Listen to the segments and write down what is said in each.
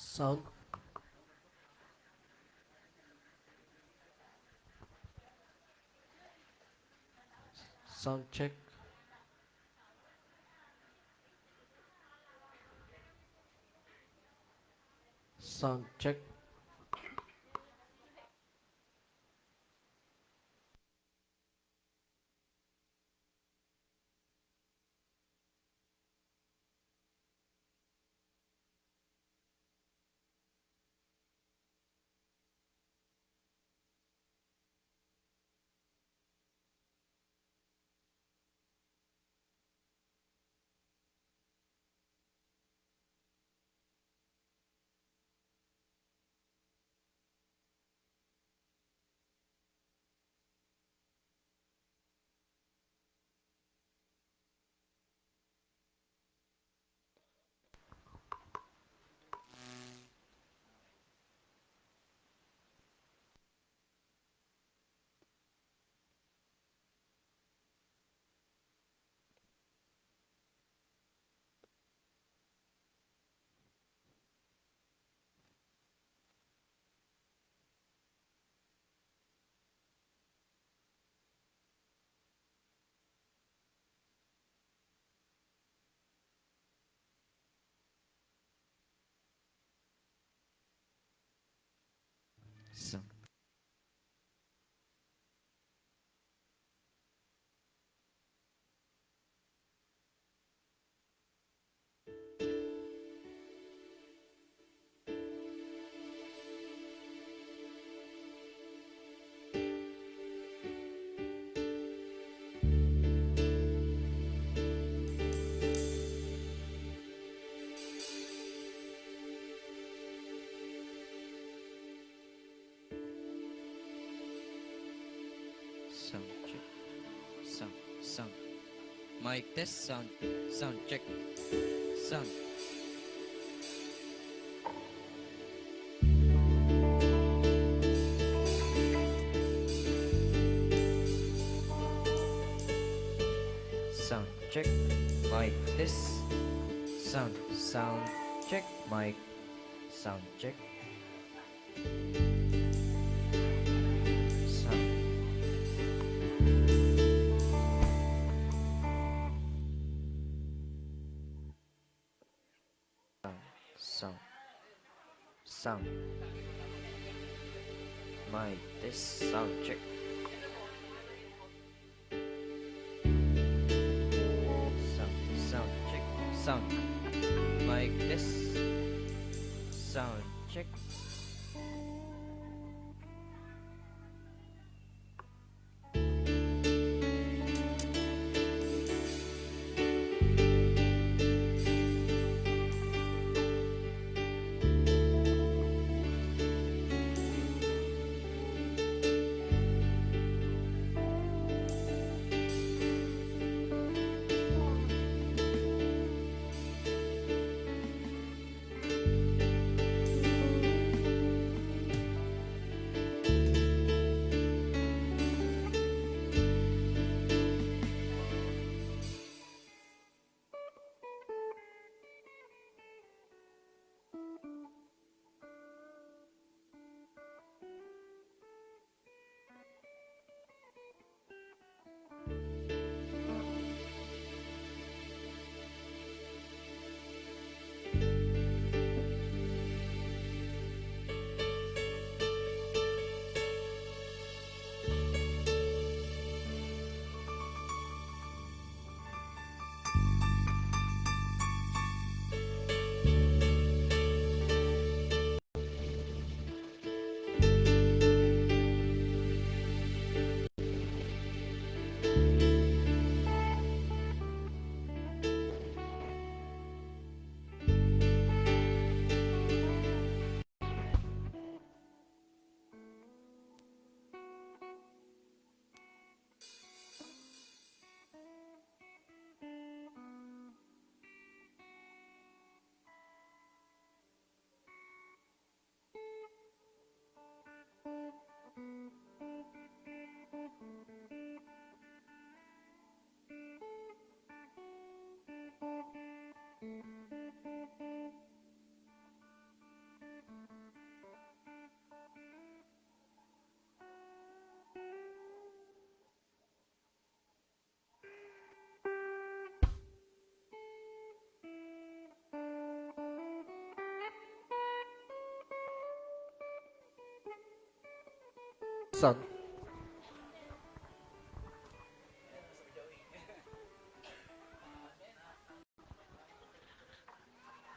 Sound sound check. Sound check. So, sound check. Sound. Mic test. Sound check. Sound. Sound check. Mic test. Sound check. Mic. Sound check. Sound. Sound. Sound. Mic test. Sound check. Sound check. Sound. Mic test. Sound check. Son.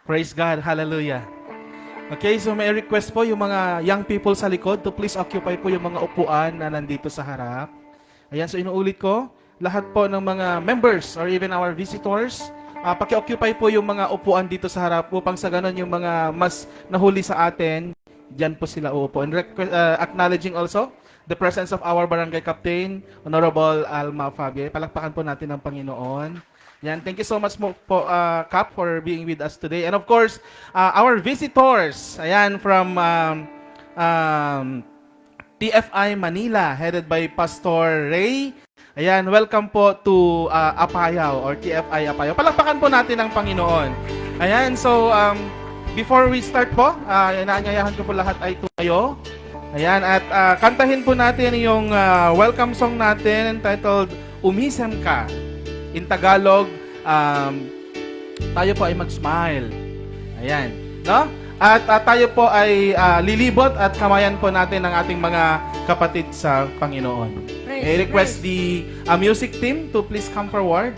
Praise God. Hallelujah. Okay, so may request po yung mga young people sa likod to please occupy po yung mga upuan na nandito sa harap. Ayan, so inuulit ko, lahat po ng mga members or even our visitors, paki-occupy po yung mga upuan dito sa harap upang sa ganun yung mga mas nahuli sa atin, dyan po sila uupo. And acknowledging also the presence of our barangay captain, Honorable Alma Fabie. Palakpakan po natin ang Panginoon. Yan, thank you so much po, Kap, for being with us today. And of course, our visitors, ayan, from TFI Manila, headed by Pastor Ray. Ayan, welcome po to Apayao or TFI Apayao. Palakpakan po natin ang Panginoon. Ayan, so before we start po, inaanyayahan ko po lahat ay tumayo. Ayan, at kantahin po natin yung welcome song natin entitled Umisem Ka. In Tagalog, tayo po ay mag-smile. Ayan, no? At tayo po ay lilibot at kamayan po natin ang ating mga kapatid sa Panginoon. I request the music team to please come forward.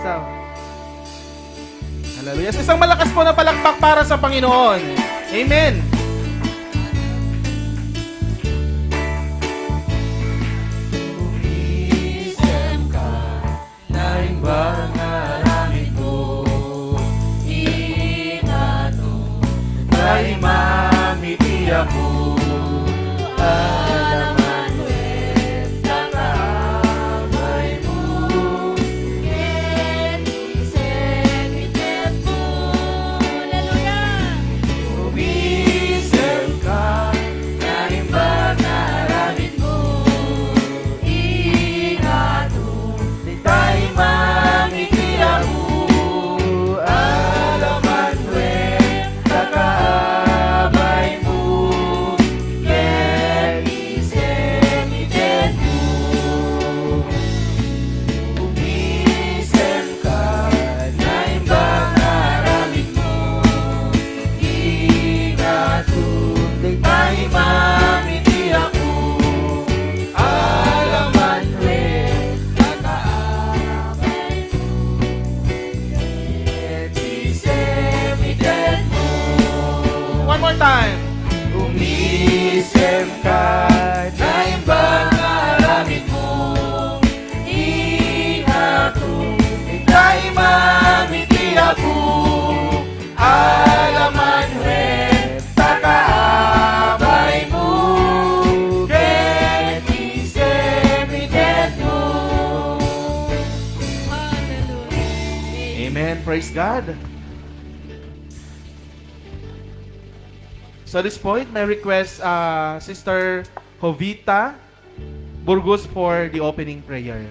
So, hallelujah. Isang malakas po na palakpak para sa Panginoon. Amen. Pangalan mo, ingat mo, kay mamiti ako, alaman mo, nakaabay mo, isip, itip mo, hallelujah! Umisip ka, kay pangalan mo, ingat mo, kay mamiti ako, alaman mo, nakaabay mo, isip, itip mo, umisip ka, kay pangalan mo, ingat mo, kay mamiti ako, alaman mo, nakaabay mo, isip, itip mo. One more time. Umisip ka na yung pangalamit mo, ingat ko, ika'y mamiti ako, alaman rin, takaabay mo, kahit isip, itip mo. Amen. Praise God. So at this point, may request Sister Jovita Burgos for the opening prayer.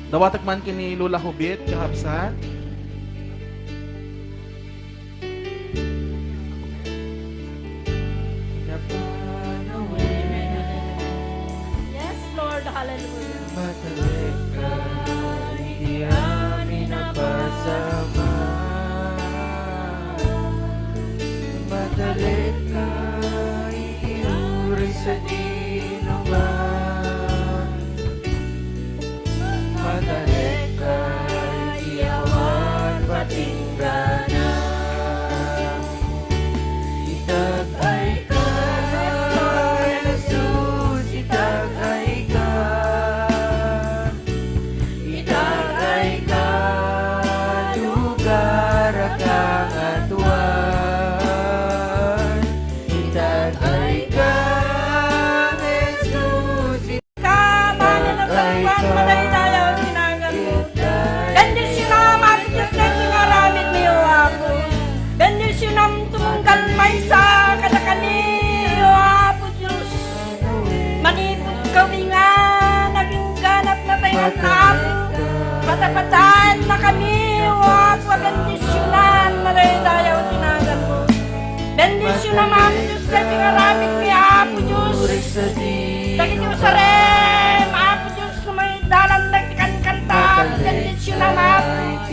Dawatag man kini Lula Hubit, kahabsat. Yes, Lord. Hallelujah. Matalik ka, hindi amin napasama. Matalik ka, iuri sa dinuman. Matalik ka, iyawan patinggana. Itagay ka, Jesus, itagay ka. Itagay ka, lugar kang atuan. Itagay ka, Jesus, Kamana na pagkuhan mo na italaw sinangan mo. Bendisyon na mati Diyos na singaramit niyo ako. Bendisyon na tumunggal may sa kadakani ako Diyos. Manipot kami nga, naging ganap na tayo ng namin. Patapatahan na kami, ako bendisyonan, maray tayo sinangan mo. Bendisyon na mati Diyos na singaramit niyo ako Diyos. Lagi niyo sa rem, ako Diyos na may dalan nagtikan kanta, bendisyon na mati.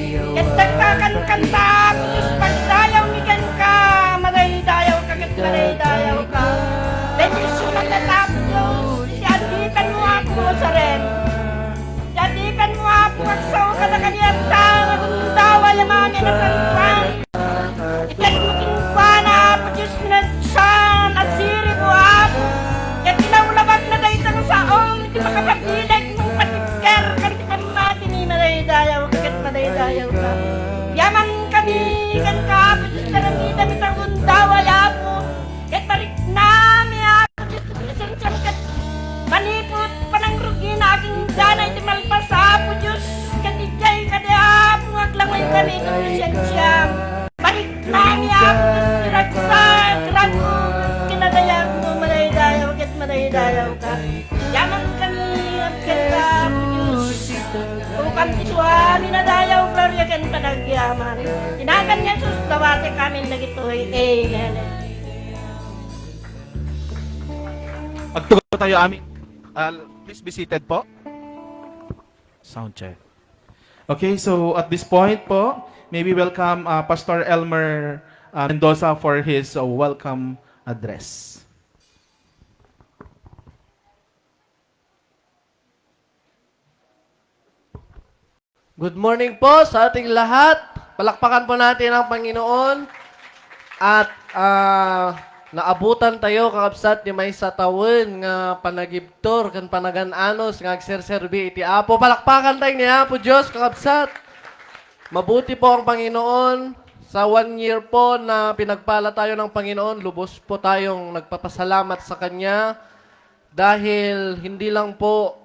kada kaniyang tanga kung dawa yamami na santan. Ikat making pana, Diyos minagsan at siri po ako. Kat inaulabag na dahi tang saong, hindi makapagdilag mong patikar. Kalit pamati ni madaydayaw, kagat madaydayaw ka. Yaman kami, kan ka, Diyos na ramita mitang dawa yapo. Kat balik nami ako, Diyos na pinasensyan kat manipot panangrugi na aking danay di malpasa po Diyos. Katijay kadihap, maglamay kami ng lisensya. Balik nami ako, Ragsa, Rago, kinadayag mo, madaydayaw, kat madaydayaw ka. Yaman kami, at kanta po Diyos. Tukang isuami na dayaw, Gloria, kan panagyaman. Tinagan niya sus, dawate kami nagitoy, amen. Magtugon po tayo aming. Please be seated po. Sound check. Okay, so at this point po, maybe welcome Pastor Elmer Mendoza for his welcome address. Good morning po sa ating lahat. Palakpakan po natin ang Panginoon. At naabutan tayo kakabsat ni may sa tawon nga panagibtor kan panagananos nga agserserbi iti Apo. Palakpakan tayo ni Apo Diyos kakabsat. Mabuti po ang Panginoon. Sa 1 year po na pinagpala tayo ng Panginoon, lubos po tayong nagpapasalamat sa Kanya dahil hindi lang po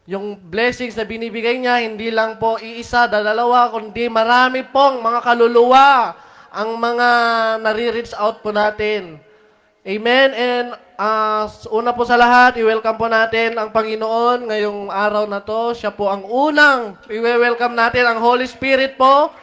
yung blessings na binibigay niya, hindi lang po iisa, dalawa, kundi marami pong mga kaluluwa ang mga nare-reach out po natin. Amen. And una po sa lahat, i-welcome po natin ang Panginoon ngayong araw na to. Siya po ang unang i-welcome natin, ang Holy Spirit po,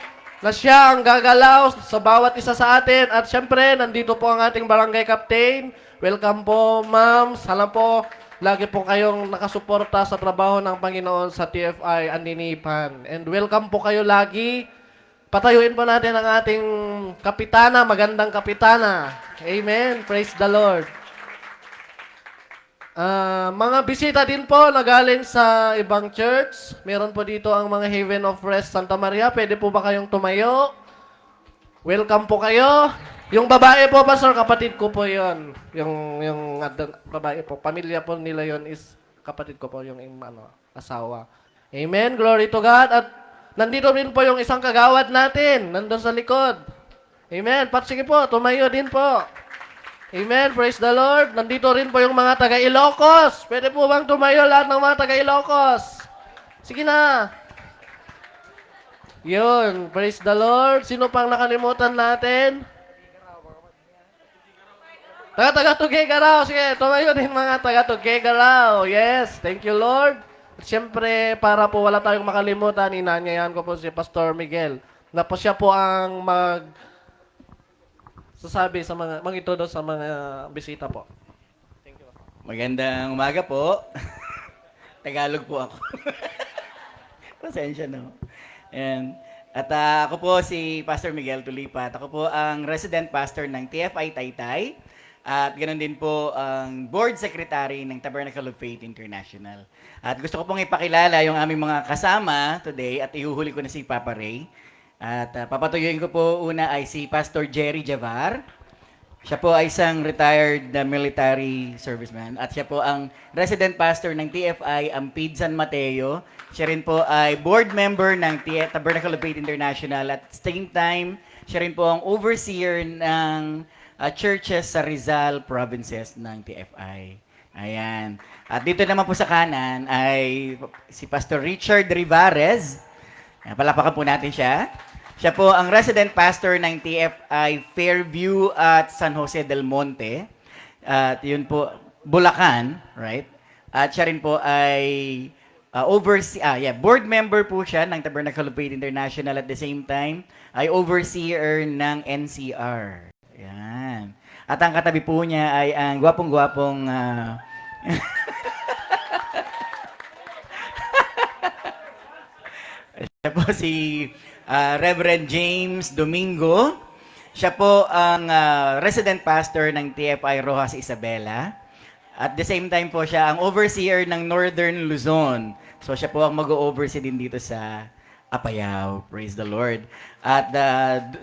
na siya ang gagalaw sa bawat isa sa atin. At syempre, nandito po ang ating barangay captain. Welcome po, ma'am. Sana po lagi po kayong nakasuporta sa trabaho ng Panginoon sa TFI Andinipan. And welcome po kayo lagi. Patayuin po natin ang ating kapitana, magandang kapitana. Amen. Praise the Lord. Mga bisita din po na galing sa ibang church. Meron po dito ang mga Haven of Rest Santa Maria. Pwede po ba kayong tumayo? Welcome po kayo. Yung babae po, Pastor, kapatid ko po yon. Yung babae po, pamilya po nila yon is kapatid ko po, yung asawa. Amen. Glory to God. At nandito rin po yung isang kagawad natin, nandun sa likod. Amen. Sige po, tumayo din po. Amen. Praise the Lord. Nandito rin po yung mga taga Ilocos. Pwede po bang tumayo lahat ng mga taga Ilocos? Sige na. Yun. Praise the Lord. Sino pang nakalimutan natin? Taga Tuguegarao. Sige, tumayo din mga taga Tuguegarao. Yes. Thank you, Lord. At siyempre, para po wala tayong makalimutan, inanyayahan ko po si Pastor Miguel na po siya po ang sasabi sa mga, mag-introduce sa mga bisita po. Thank you. Magandang umaga po. Tagalog po ako. Pasensya no. At ako po si Pastor Miguel Tulipat. Ako po ang resident pastor ng TFI Taytay. At ganoon din po ang board secretary ng Tabernacle of Faith International. At gusto ko pong ipakilala yung aming mga kasama today at ihuhuli ko na si Papa Ray. At papatuyuin ko po una ay si Pastor Jerry Javar. Siya po ay isang retired military serviceman at siya po ang resident pastor ng TFI Ampid San Mateo. Siya rin po ay board member ng Tabernacle of Faith International at same time, siya rin po ang overseer ng churches sa Rizal provinces ng TFI. Ayan. At dito naman po sa kanan ay si Pastor Richard Rivarez. Palakpakan po natin siya. Siya po ang resident pastor ng TFI Fairview at San Jose del Monte. At yun po, Bulacan, right? At siya rin po ay board member po siya ng Tabernacle of Faith International at the same time ay overseer ng NCR. Yan. At ang katabi po niya ay ang gwapong-gwapong siya po si Reverend James Domingo. Siya po ang resident pastor ng TFI Rojas Isabela. At the same time po siya ang overseer ng Northern Luzon. So siya po ang mag-oversee din dito sa Apayao. Praise the Lord. At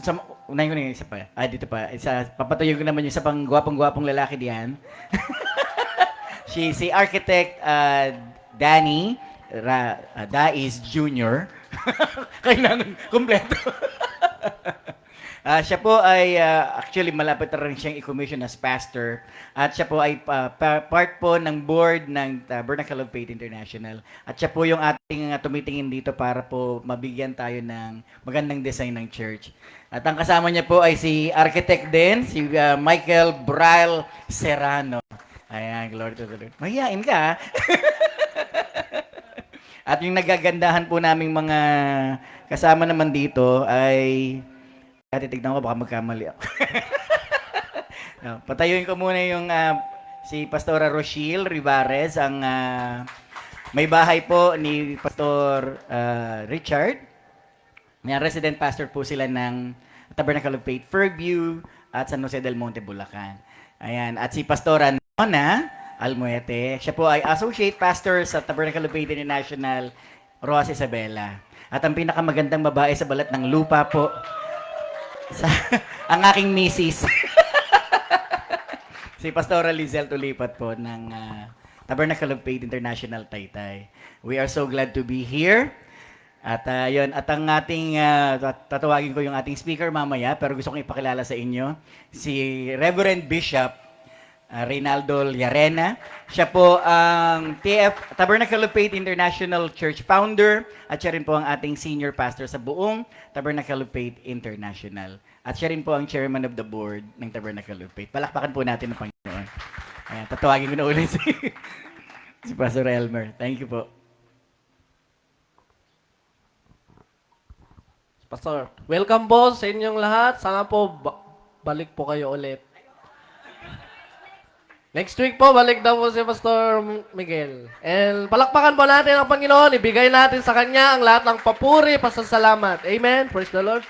sa unahin ko na yung isa pa. Dito pa. Papatuloy ko naman yung isa pang gwapong-gwapong lalaki diyan. Si architect Danny Dais Jr. Kailangan kumpleto. Siya po ay actually malapit na rin siyang i-commission as pastor at siya po ay part po ng board ng Tabernacle of Faith International at siya po yung ating tumitingin dito para po mabigyan tayo ng magandang design ng church. At ang kasama niya po ay si architect din, si Michael Braille Serrano. Ayan, glory to the Lord. Mahihain ka, ha? At yung nagagandahan po naming mga kasama naman dito ay titignan ko baka magkamali ako. Patayuin ko muna yung si Pastora Rochelle Rivares, ang may bahay po ni Pastor Richard. May resident pastor po sila ng Tabernacle of Faith Fairview at San Jose del Monte, Bulacan. Ayan, at si Pastora Nona Almuete, siya po ay associate pastor sa Tabernacle of Faith International, Roas Isabela. At ang pinakamagandang babae sa balat ng lupa po, ang aking misis. Si Pastora Lizelle Tulipat po ng Tabernacle of Faith International, Taytay. We are so glad to be here. At yun, at ang ating, tatawagin ko yung ating speaker mamaya, pero gusto kong ipakilala sa inyo, si Reverend Bishop Reynaldo Llarena. Siya po ang Tabernacle of Faith International Church founder at siya rin po ang ating senior pastor sa buong Tabernacle of Faith International. At siya rin po ang chairman of the board ng Tabernacle of Faith. Palakpakan po natin ang Panginoon. Ayan, tatawagin ko na ulit si Pastor Elmer. Thank you po. Pastor, welcome po sa inyong lahat. Sana po balik po kayo ulit. Next week po, balik daw po si Pastor Miguel. And palakpakan po natin ang Panginoon. Ibigay natin sa Kanya ang lahat ng papuri, pasasalamat. Amen. Praise the Lord.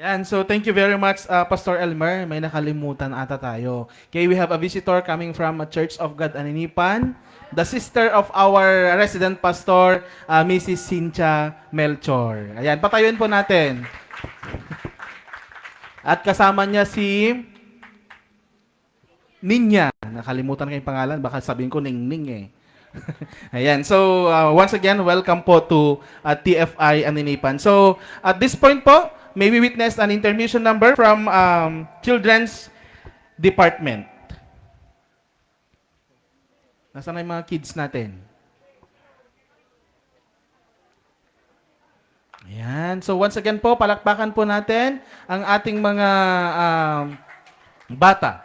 Ayan, so thank you very much, Pastor Elmer. May nakalimutan ata tayo. Okay, we have a visitor coming from a Church of God Aninipan, the sister of our resident pastor, Mrs. Cynthia Melchor. Ayan, patayuin po natin. At kasama niya si Ninya. Nakalimutan ko yung pangalan. Baka sabihin ko Ningning eh. Ayan. So, once again, welcome po to TFI Aninipan. So, at this point po, may we witness an intermission number from Children's Department. Nasaan na yung mga kids natin? Ayan. So, once again po, palakpakan po natin ang ating mga bata.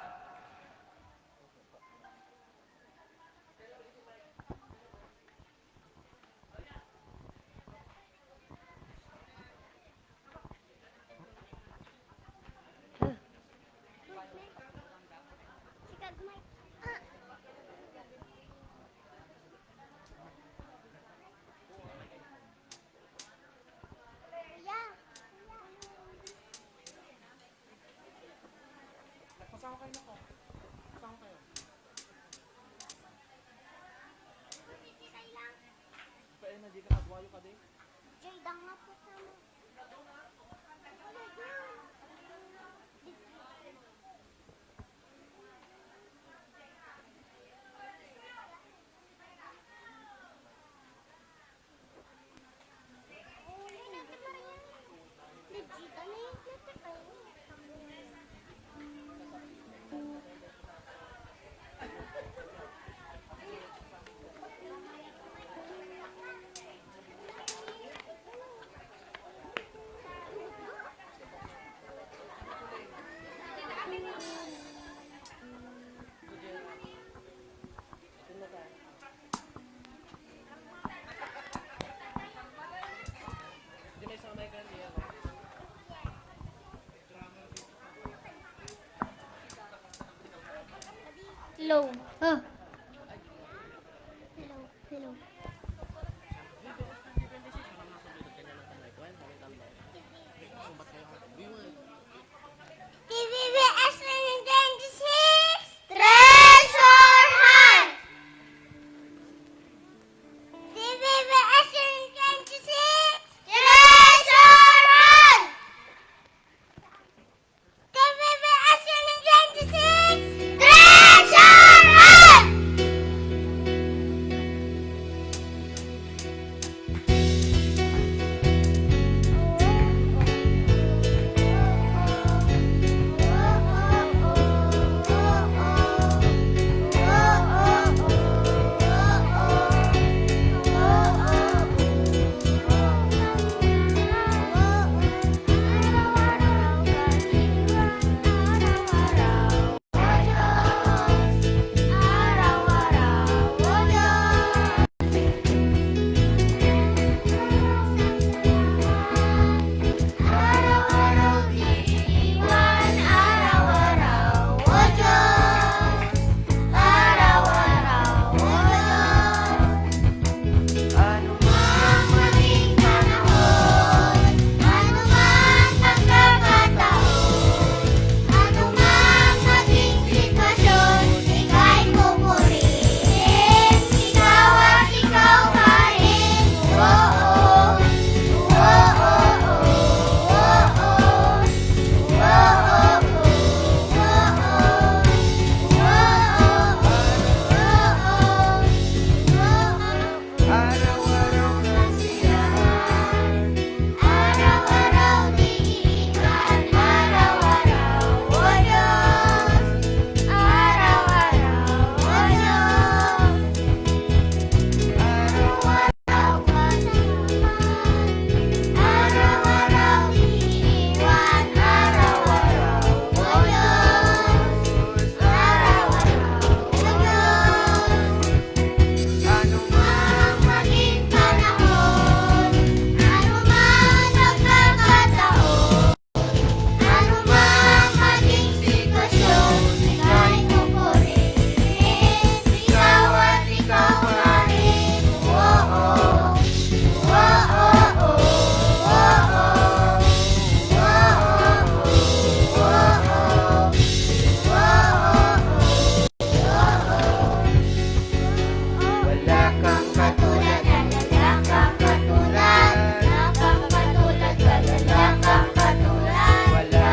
kang katulad, wala kang katulad. Wala kang katulad, wala kang katulad. Wala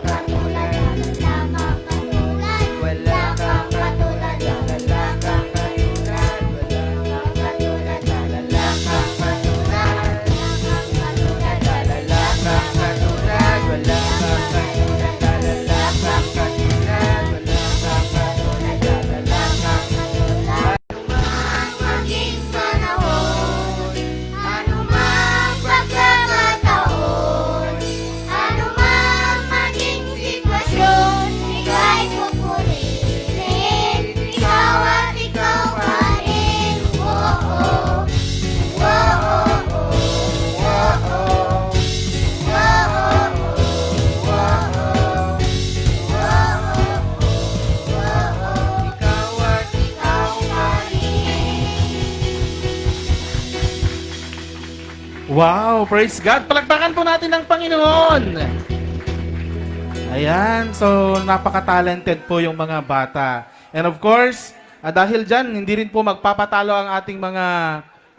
Katulad, wala kang katulad. Wala kang katulad, wala kang katulad. Wala Katulad, wala kang katulad. Wala kang katulad. Wala kang katulad. Wala kang katulad. Wala kang katulad. Wala kang katulad. Maging panahon, anumang pagkakataon, anumang maging sitwasyon, ikaw ay pupurihin, ikaw at ikaw pa rin. Oh, oh, oh, oh, oh, Ikaw at ikaw pa rin. Wow, praise God. Palakpakan po natin ang Panginoon. Ayan, so napaka-talented po yung mga bata. And of course, dahil dyan, hindi rin po magpapatalo ang ating mga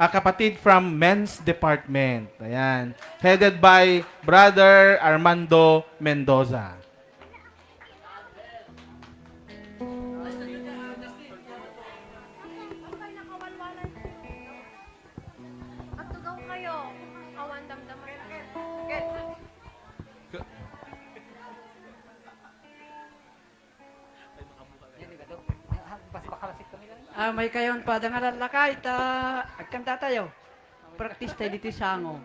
kapatid from Men's Department. Ayan, headed by Brother Armando Mendoza. At tugaw kayo. Awan damdaman. May kayon pa dangalan lakay ta agkanta tayo. Practice tayo dito sa ango.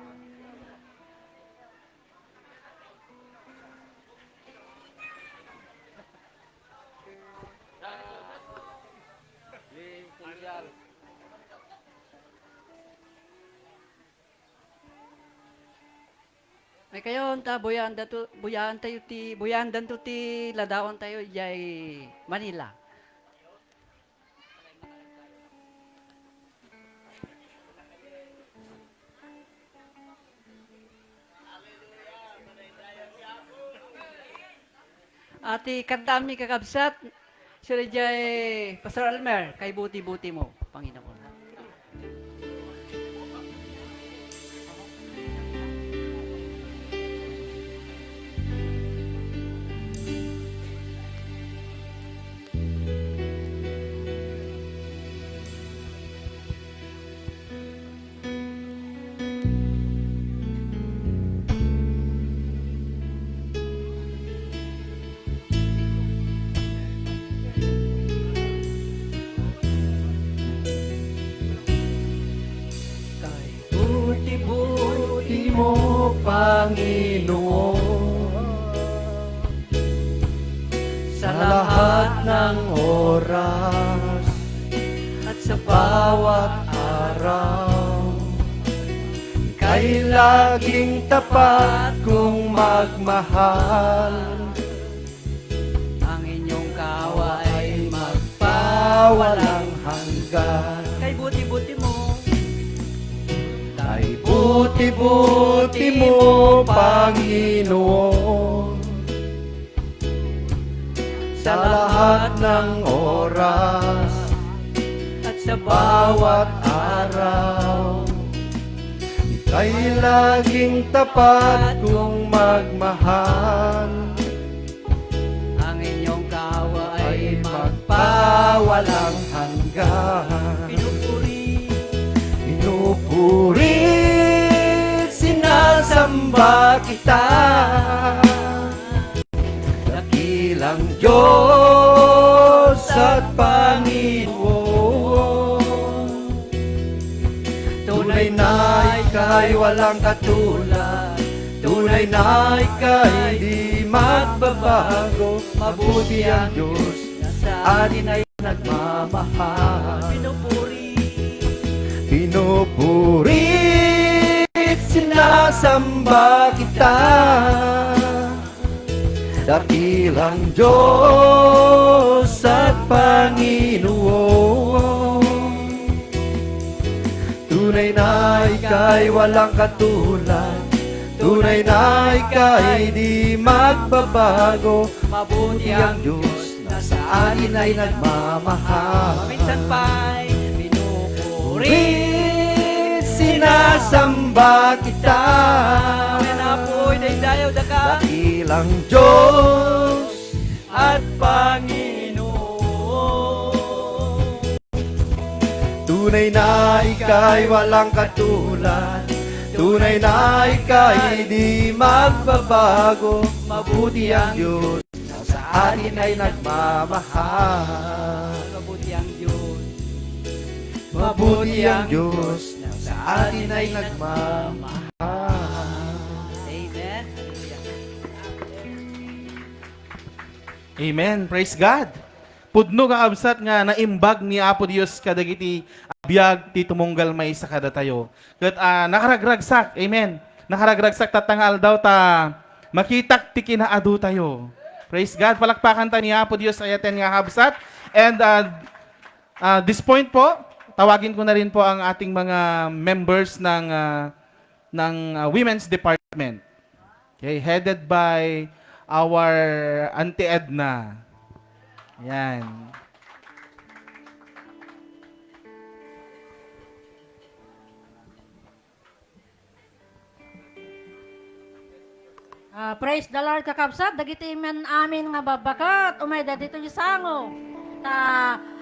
May kayon ta buyan tayo ti buyan dan to ti ladawan tayo jay Manila. Ati kantami kakabsat, sila jay Pastor Almer, kay buti-buti mo, Panginoon. Kay buti-buti mo, Panginoon, sa lahat ng oras at sa bawat araw. Kay laging tapat kong magmahal, Ang inyong kawa ay pawalang hanggan. kay buti-buti mo. Kay buti-buti mo, Panginoon, sa lahat ng oras At sa bawat araw. Ika'y laging tapat kong magmahal, ang inyong kawa ay ay magpawalang hanggan. pinupuri. Pinupurit, sinasamba kita, dakilang Diyos at Panginoon. Tunay na ika'y walang katulad, tunay na ika'y di magbabago. Mabuti ang Diyos sa atin ay nagmamahal. Pinupuri. Pinupurit, sinasamba kita, dakilang Diyos at Panginoon. Tunay na ika'y walang katulad, tunay na ika'y di magbabago. Mabuti ang Diyos na sa atin ay nagmamahal. Minsan pa'y pinupuri. Samba kita, Apoy daydayaw daka. dakilang Diyos At Panginoon. Tunay na ika'y walang katulad, tunay na ika'y di magbabago. Mabuti ang Diyos na sa atin ay nagmamahal. Mabuti ang Diyos. Mabuti ang Diyos na sa atin ay nagmamahal. Amen. Amen. Praise God. Pudno nga absat nga naimbag ni Apo Dios kadagiti abiyag ti tumunggal may sa kada tayo. Ket nakaragragsak. Amen. Nakaragragsak tatangal daw ta makitak ti kinaadu tayo. Praise God. Palakpakan ta ni Apo Dios ayaten nga absat. And this point po, tawagin ko na rin po ang ating mga members ng Women's Department. Okay, headed by our Auntie Edna. Yan. Praise the Lord kakabsat, dagiti men amin nga babakat, umay dito yung sango.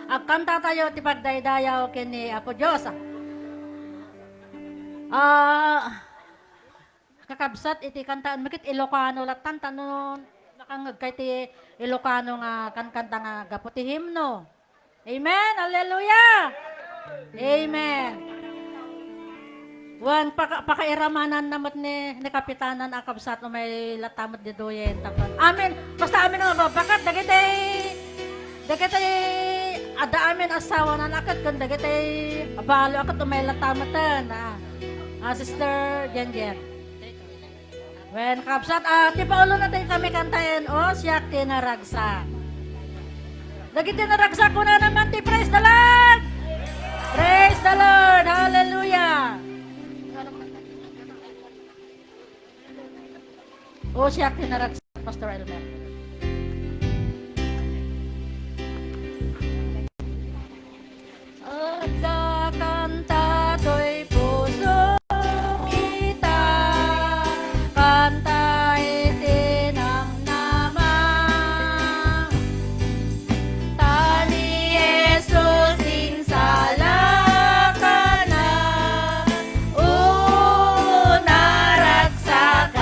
Agkanta tayo ti pagdaydayaw kini Apo Diyos. Kakabsat iti kantaan, makit Ilocano latan tanon, nakangag kay ti Ilocano nga kankanta nga gaputi himno. Amen, hallelujah! Amen. Wan pakairamanan namat ni kapitanan akabsat no may latamot di doyen tapan. Amen. Basta amin nga babakat dagitay ada amin asawa na nakat kun dagitay abalo akat may latamatan. Sister Jenjen. Wen kapsat ti paulo na tayo kami kantayin siyak tinaragsak. Dagiti naragsak ko na naman ti praise the Lord. Praise the Lord. Hallelujah. Siyak tinaragsak, Pastor Elmer. Sa kanta to'y puso kita, kanta itinang naman. Tani Jesus insala ka na, naragsakan.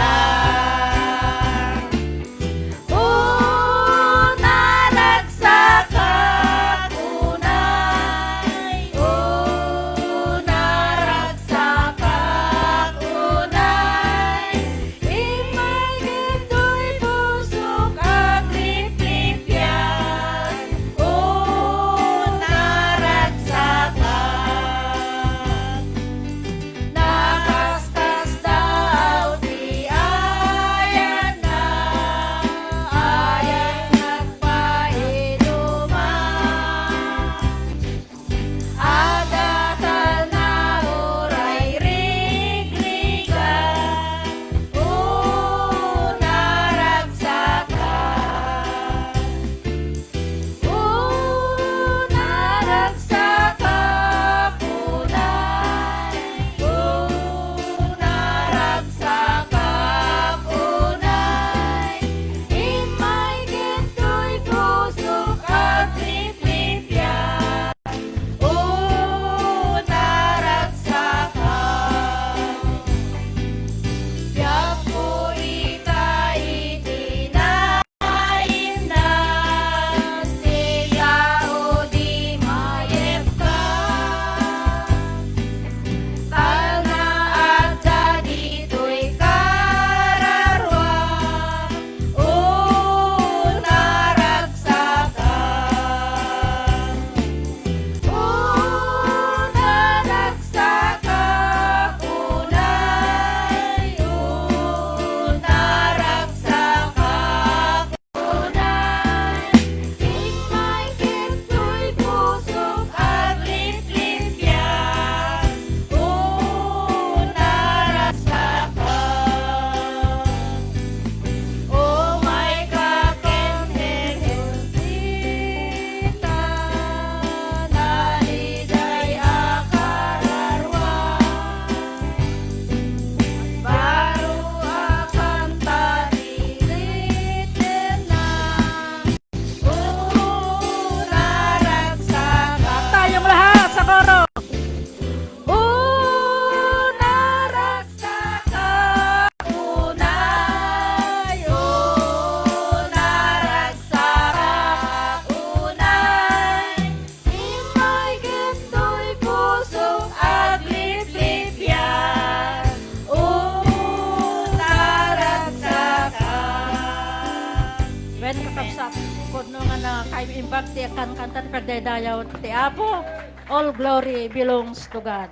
imbag ti akan kanta ti pagdaydayaw ti Apo. All glory belongs to God.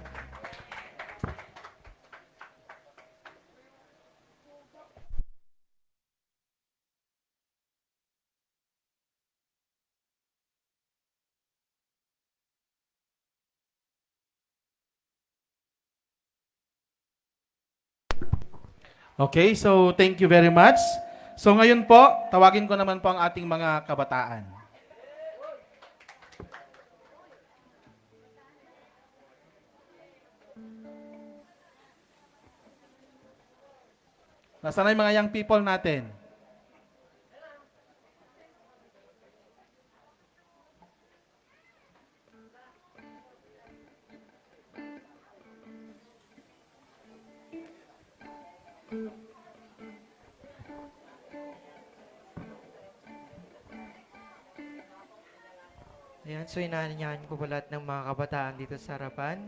Okay, so thank you very much. So ngayon po, tawagin ko naman po ang ating mga kabataan. Nasaan na yung mga young people natin? Ayan, so inaanyahan ko po lahat ng mga kabataan dito sa harapan.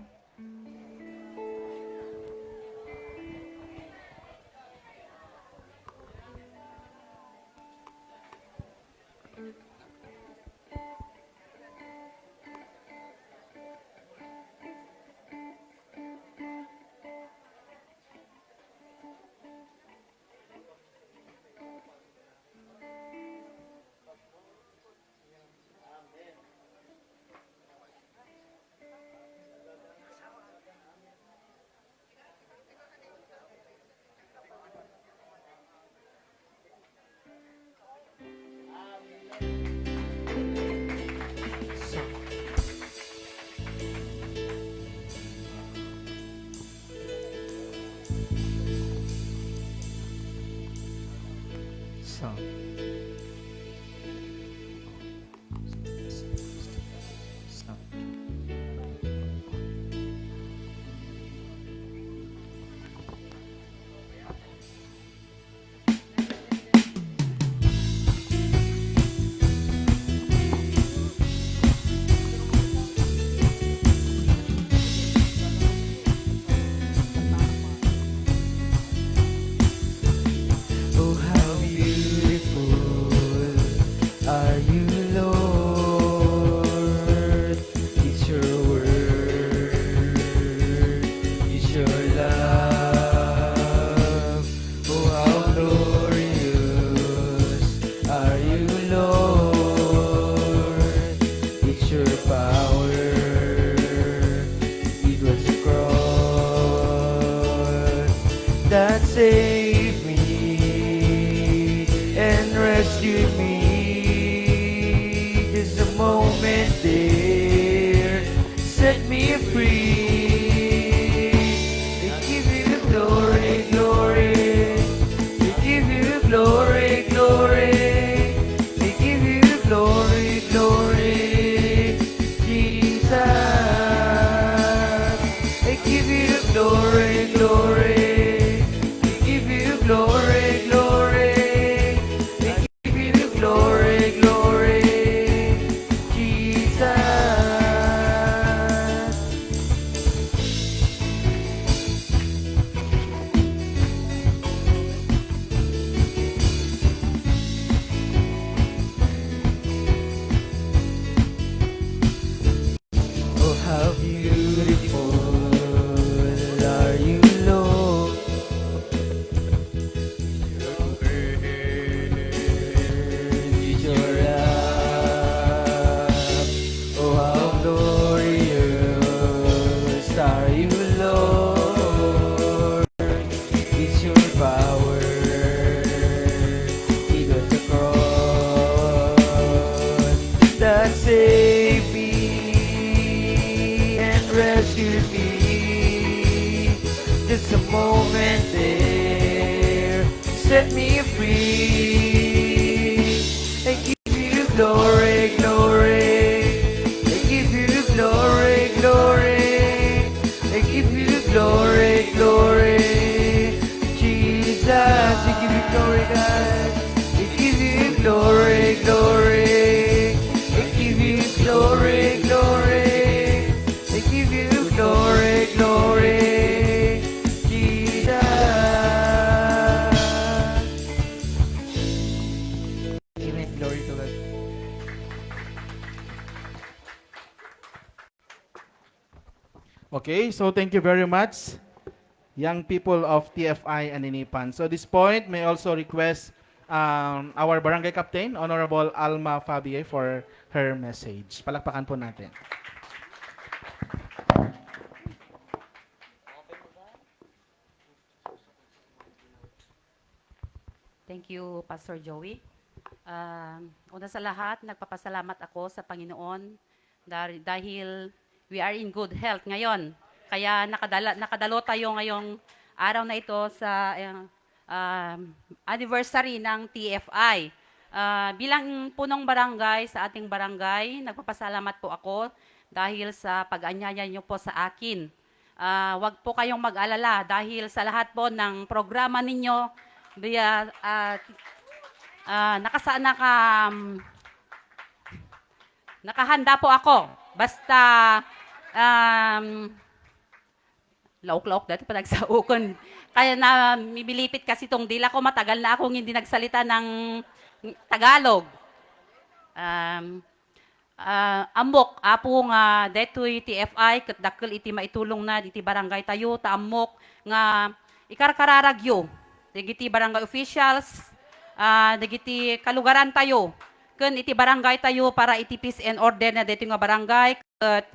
Song. Oh, how beautiful are you, Lord? It's your word, it's your love. Oh, how glorious are you, Lord? It's your power, it was the cross that saved me and rescued me. Just a moment there set me free. I give you the glory, glory. I give you the glory, glory. I give you the glory, glory. Jesus, I give you the glory, glory. I give you glory, glory. I give you the glory, glory. Jesus. Oh, how beautiful are you, Lord? Your love. Oh, how glorious are you, Lord? It's your power. It was the cross that saved me and rescued me. Just a moment there set me free. I give you glory, glory. I give you glory, glory. I give you glory, glory. Jesus, I give you glory, God. I give you glory, glory. I give you glory, glory. I give you glory, glory. Jesus. Amen. Glory to God. Okay, so thank you very much, young people of TFI Aninipan. So this point may also request our barangay captain, Honorable Alma Fabie, for her message. Palakpakan po natin. Thank you, Pastor Joey. Una sa lahat, nagpapasalamat ako sa Panginoon dahil we are in good health ngayon. Kaya nakadalo tayo ngayong araw na ito sa anniversary ng TFI. Bilang punong barangay sa ating barangay, nagpapasalamat po ako dahil sa pag-anyaya niyo po sa akin. Huwag po kayong mag-alala dahil sa lahat po ng programa ninyo, nakahanda po ako. Basta laok-laok dati pa nagsaukon. Kaya na mibilipit kasi tong dila ko, matagal na akong hindi nagsalita ng Tagalog. Amok, apo nga detoy TFI, kat dakkel iti maitulong na, iti barangay tayo, taamok, nga ikarkararagyo. Dagiti barangay officials, dagiti kalugaran tayo. Kun iti barangay tayo para iti peace and order na dito nga barangay. Kat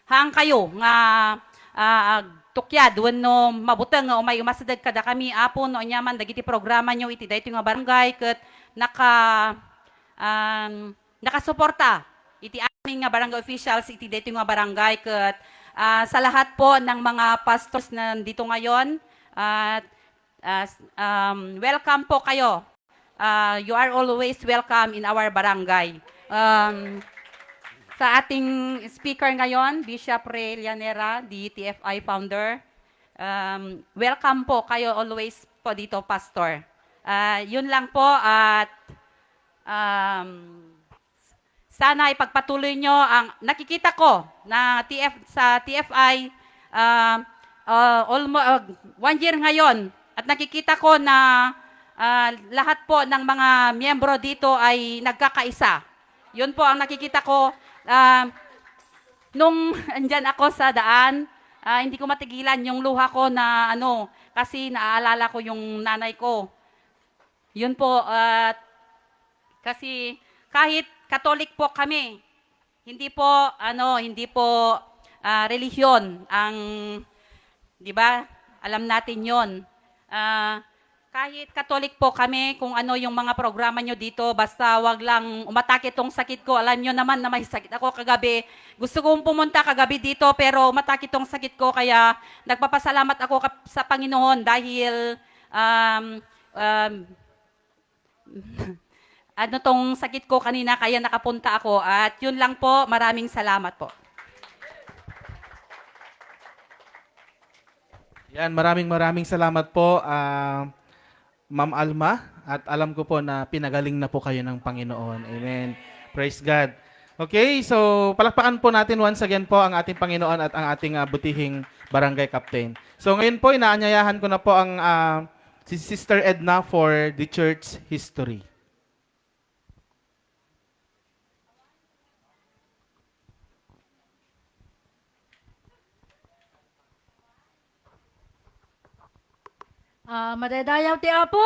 hang kayo nga tukyad wenno mabuteng nga umay umasadag kada kami apo no anyaman dagiti programa nyo iti dito nga barangay ket nakasuporta iti aming nga barangay officials iti dito nga barangay ket sa lahat po ng mga pastors na dito ngayon welcome po kayo. You are always welcome in our barangay. Sa ating speaker ngayon, Bishop Ray Llanera, DTFI founder. Welcome po kayo always po dito, Pastor. Yun lang po at sana ipagpatuloy nyo ang nakikita ko na sa TFI almost 1 year ngayon at nakikita ko na lahat po ng mga miyembro dito ay nagkakaisa. Yun po ang nakikita ko. Nung andyan ako sa daan, hindi ko matigilan yung luha ko na kasi naaalala ko yung nanay ko. Yun po, kasi kahit Katolik po kami, hindi po relihiyon ang, di ba? Alam natin yon. Kahit Katolik po kami, kung ano yung mga programa nyo dito, basta wag lang umatake itong sakit ko. Alam nyo naman na may sakit ako kagabi. Gusto kong pumunta kagabi dito, pero umatake itong sakit ko. Kaya nagpapasalamat ako sa Panginoon dahil tong sakit ko kanina, kaya nakapunta ako. At yun lang po, maraming salamat po. Yan, maraming salamat po. Ma'am Alma, at alam ko po na pinagaling na po kayo ng Panginoon. Amen. Praise God. Okay, so palakpakan po natin once again po ang ating Panginoon at ang ating butihing barangay captain. So ngayon po, inaanyayahan ko na po ang si Sister Edna for the church history. Madadayaw ti Apo.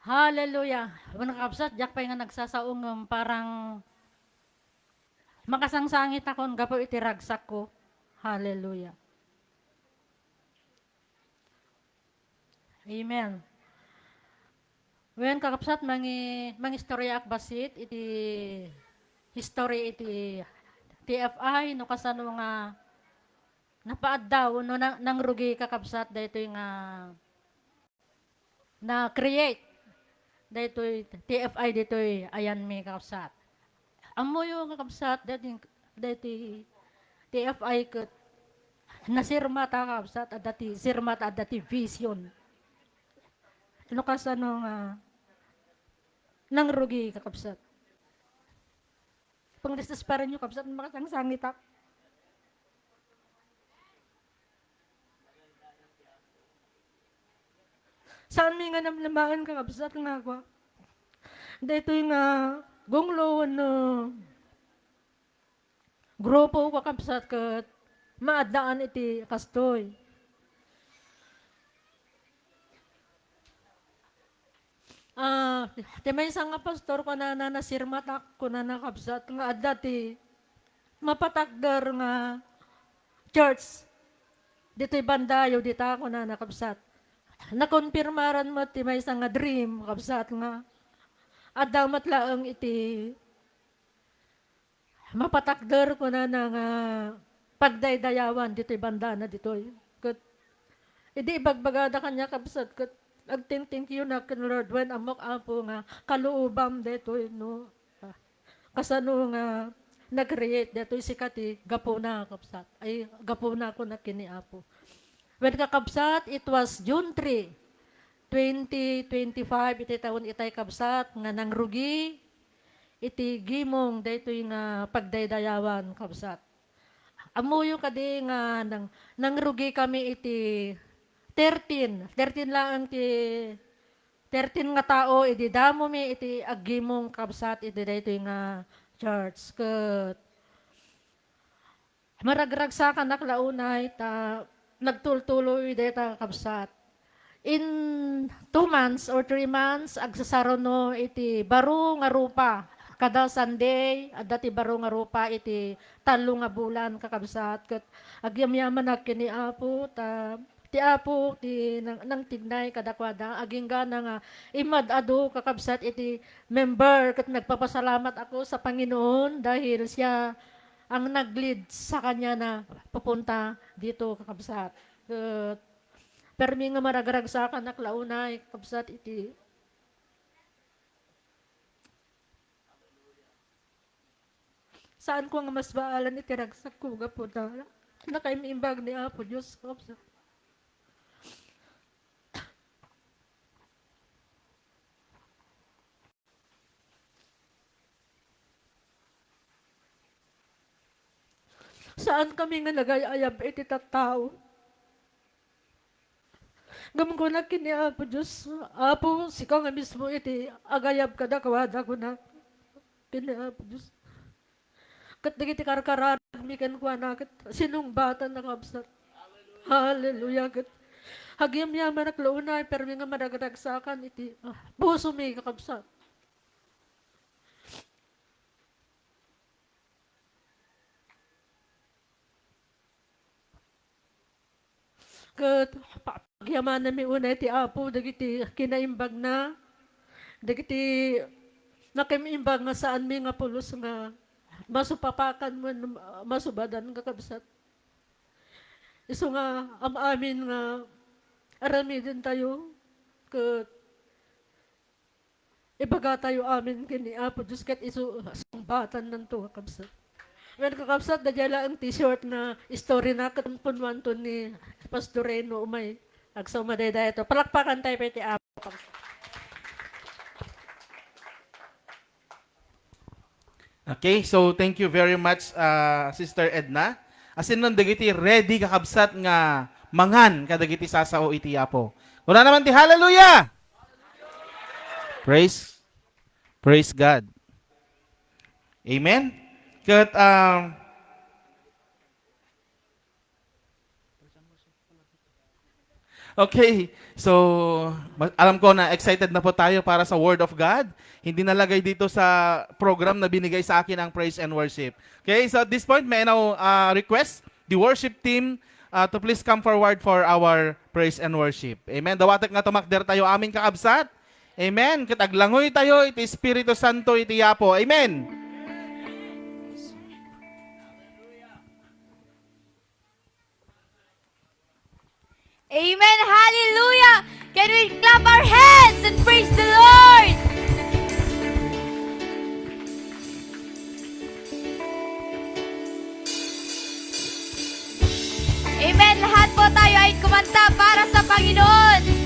Hallelujah. Mga kapsat, jak pa nga nagsasaong parang makasangsangit ako gapo iti ragsak ko. Hallelujah. Amen. When kakapsat mangistorya akbasit iti history iti TFI no kasano nga napaad daw no nang rugi kakabsat daytoy nga na create daytoy TFI daytoy ayan mi kakabsat. Amo yung kakabsat daytoy TFI ket nasirma ta kakabsat at dati sirma ta dati vision. No kasano nga nang rugi kakabsat. Pangdistas pa rin yung kakabsat makasangsangit ako. Saan may nga namlamaan ka kabsat nga ako? Dito yung gonglo grupo ko kapsat kat maadaan iti kastoy. Ti may isang nga pastor ko na nasirmatak ko na nakapsat nga adda ti mapatagder nga church dito'y bandayo dita ako na nakapsat. Nakonfirmaran mo ti may isang nga dream kapsat nga adda matlaang iti mapatagder ko na nga pagdaydayawan dito'y banda na dito'y. Idi ibagbagada kanya kapsat kat agting-thank you na kin Lord when amok apo nga kaluubam detoy no. Kasano nga nag-create detoy si kati gapuna kapsat. Ay gapuna ko na kini apo. When kakapsat it was June 3, 2025 iti taon itay kapsat nga nangrugi iti gimong detoy nga pagdaydayawan kapsat. Amuyo kadi nga nangrugi kami iti 13 lang ti 13 nga tao iti damo mi iti aggimong kabsat iti dayto nga church ket maragragsakan naklaunay ta nagtultuloy dayta kabsat in 2 months or 3 months agsasarono iti baro nga rupa kada Sunday adda ti baro nga rupa iti 3 nga bulan kakabsat ket agyamyaman kini apo ta ti apo ti nang tignay kadakwada aging gana nga imadado kakabsat iti member ket nagpapasalamat ako sa Panginoon dahil siya ang nag-lead sa kanya na papunta dito kakabsat. Permi nga maragragsakan naklaunay kakabsat iti saan ko nga mas baalan iti ragsak ko gapuda nakaimimbag ni Apo Diyos kakabsat. Saan kami nga nagayayab iti tattao? Gam ko na kini Apo Diyos. Apo, sika nga mismo iti agayab kada kawada ko na. Kini Apo Diyos. Kat nagiti karkaran, mikan ko na, kat sinungbatan na kabsat. Hallelujah. Kat hagyam-yaman naklaunay, pero nga managragsakan iti puso mi kakabsat. Kat pagyaman na mi unay ti Apo, dagiti kinaimbag na, dagiti nakimimbag nga saan mi nga pulos nga masupapakan mo, masubadan nga kabsat. Iso nga amin nga arami din tayo, kat ibaga tayo amin kini Apo Diyos kat iso sumbatan ng to kabsat. When kakabsat, dadyala ang t-shirt na story na katumpunwan to ni Pastor Reno umay. Agsaw madayda ito. Palakpakan tayo peti Apo. Okay, so thank you very much, Sister Edna. Asin nun, dagiti ready kakabsat nga mangan kadagiti sasao iti Apo. Kuna naman ti hallelujah! Praise God. Amen? Kat, okay, so alam ko na excited na po tayo para sa Word of God. Hindi nalagay dito sa program na binigay sa akin ang praise and worship. Okay, so at this point, may now request the worship team to please come forward for our praise and worship. Amen. Dawatek nga tumakder tayo aming kakabsat. Amen. Kataglangoy tayo, iti Espiritu Santo, iti Apo. Amen. Amen. Hallelujah. Can we clap our hands and praise the Lord? Amen. Lahat po tayo ay kumanta para sa Panginoon.